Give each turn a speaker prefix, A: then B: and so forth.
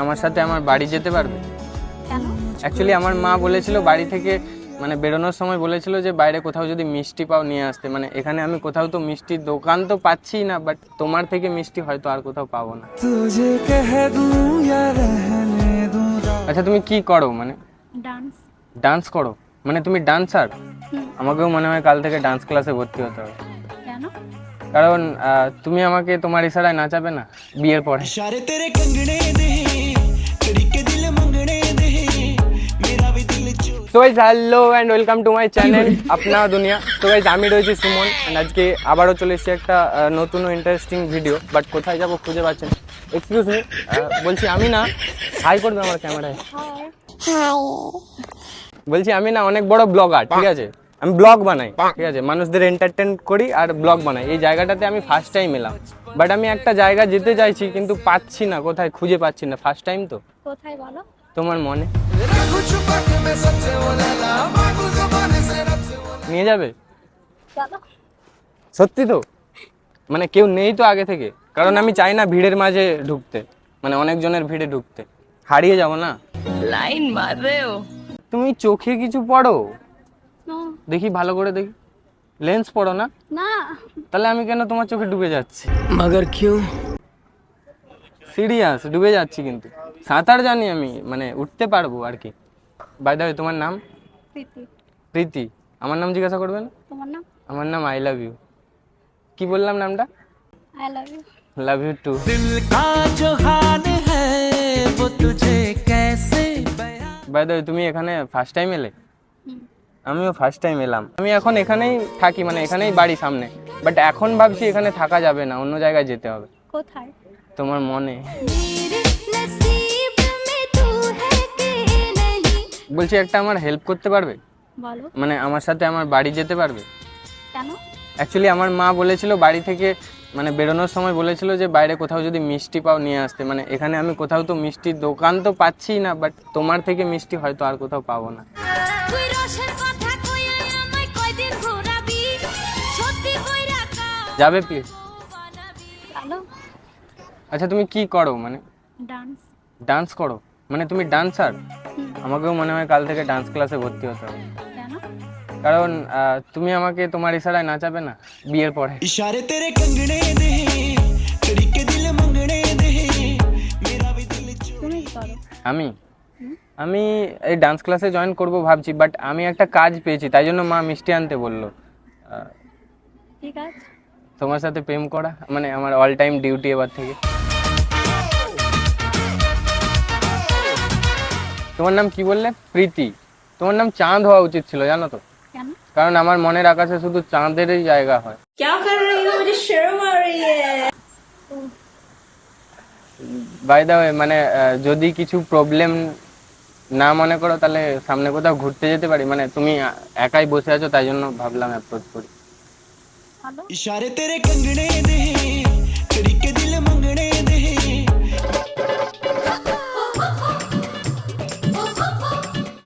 A: আমার সাথে আমার বাড়ি যেতে পারবে?
B: কেন?
A: অ্যাকচুয়ালি আমার মা বলেছিল বাড়ি থেকে মানে বেরোনোর সময় বলেছিল যে বাইরে কোথাও যদি মিষ্টি পাও নিয়ে আসতে, মানে এখানে আমি কোথাও তো মিষ্টির দোকান তো পাচ্ছি না, বাট তোমার থেকে মিষ্টি হয়তো আর কোথাও পাবো না। আচ্ছা তুমি কি করো মানে?
B: ডান্স।
A: ডান্স করো? মানে তুমি ডান্সার? আমাকেও মনে হয় কাল থেকে ডান্স ক্লাসে ভর্তি হতে হবে।
B: কেন?
A: কারণ তুমি আমাকে তোমার ইশারায় নাচাবে না বিয়ের পরে? তো guys hello and welcome to my channel আপনা দুনিয়া। তো গাইস আমি রয়েছি সুমন অ্যান্ড আজকে আবারও চলে এসেছি একটা নতুন ও ইন্টারেস্টিং ভিডিও, বাট কোথায় যাবো খুঁজে পাচ্ছেন। এক্সকিউজ মি, বলছি আমি না, হাই করবে আমার ক্যামেরায়। বলছি আমি না অনেক বড় ব্লগার, ঠিক আছে? আমি ব্লগ বানাই, ঠিক আছে? মানুষদের এন্টারটেন করি আর ব্লগ বানাই। এই জায়গাটাতে আমি ফার্স্ট টাইম এলাম, বাট আমি একটা জায়গা যেতে চাইছি কিন্তু পাচ্ছি না, কোথায় খুঁজে পাচ্ছি না। ফার্স্ট টাইম তো।
B: কোথায় বলো?
A: তোমার মনে নিয়ে যাবে?
B: চলো।
A: সত্যি তো? মানে কেউ নেই তো আগে থেকে? কারণ আমি চাই না ভিড়ের মাঝে ঢুকতে, মানে অনেকজনের ভিড়ে ঢুকতে, হারিয়ে যাব না।
B: লাইন মার রে ও।
A: তুমি চোখে কিছু পড়ো?
B: না।
A: দেখি ভালো করে দেখি। লেন্স পড়ো না?
B: না।
A: তাহলে আমি কেন তোমার চোখে ডুবে যাচ্ছি?
C: मगर क्यों?
A: সিরিয়াস ডুবে যাচ্ছি, কিন্তু সাঁতার জানি আমি, মানে উঠতে পারবো আর কি। বাই দ্য ওয়ে তোমার নাম?
B: প্রীতি।
A: প্রীতি। আমার নাম জিজ্ঞাসা করবেন?
B: তোমার নাম?
A: আমার নাম আই লাভ ইউ। কি বললাম নামটা?
B: I love you.
A: Love you too.
C: दिल का जो हाल है वो तुझे कैसे बयां।
A: বাই দ্য ওয়ে তুমি এখানে ফার্স্ট টাইম এলে? আমিও ফার্স্ট টাইম এলাম। আমি এখন এখানেই থাকি, মানে এখানেই বাড়ি সামনে, বাট এখন ভাবছি এখানে থাকা যাবে না, অন্য জায়গায় যেতে হবে।
B: কোথায়?
A: তোমার মনে। বলছি একটা আমার হেল্প করতে পারবে?
B: বলো।
A: মানে আমার সাথে আমার বাড়ি যেতে পারবে?
B: কেন?
A: অ্যাকচুয়ালি আমার মা বলেছিল বাড়ি থেকে মানে বেরোনোর সময় বলেছিল যে বাইরে কোথাও যদি মিষ্টি পাও নিয়ে আসতে, মানে এখানে আমি কোথাও তো মিষ্টির দোকান তো পাচ্ছি না, বাট তোমার থেকে মিষ্টি হয়তো আর কোথাও পাবো না। যাবে প্লিজ?
B: চলো।
A: আচ্ছা তুমি কি করো মানে?
B: ডান্স।
A: ডান্স করো? মানে তুমি ডান্সার? আমাকেও মনে হয় কাল থেকে ডান্স ক্লাসে ভর্তি হতে হবে।
B: কেন?
A: কারণ তুমি আমাকে তোমার ইশারায় নাচাবে না বিয়ের পরে?
C: इशारे तेरे कंगने दे तरीके दिल मंगने दे मेरा भी दिल
B: তুমি কি করো?
A: আমি আমি এই ডান্স ক্লাসে জয়েন করব ভাবছি, বাট আমি একটা কাজ পেয়েছি, তাই জন্য মা মিষ্টি আনতে বললো।
B: ঠিক আছে।
A: তোমার সাথে প্রেম করা মানে আমার অল টাইম ডিউটি এবার থেকে। তোমার নাম কি বললে? প্রীতি। তোমার নাম চাঁদ হওয়া উচিত ছিল, জানো তো?
B: কেন?
A: কারণ আমার মনের আকাশে শুধু চাঁদেরই জায়গা হয়।
D: क्या कर रही हो? मुझे शर्म आ रही है।
A: বাই দ্য ওয়ে মানে যদি কিছু প্রবলেম না মনে করো তাহলে সামনে কোথাও ঘুরতে যেতে পারি, মানে তুমি একাই বসে আছো তাই জন্য ভাবলাম অ্যাপ্রোচ করি।
B: ভালো।
C: इशारे तेरे कंगने दे तरीके दिल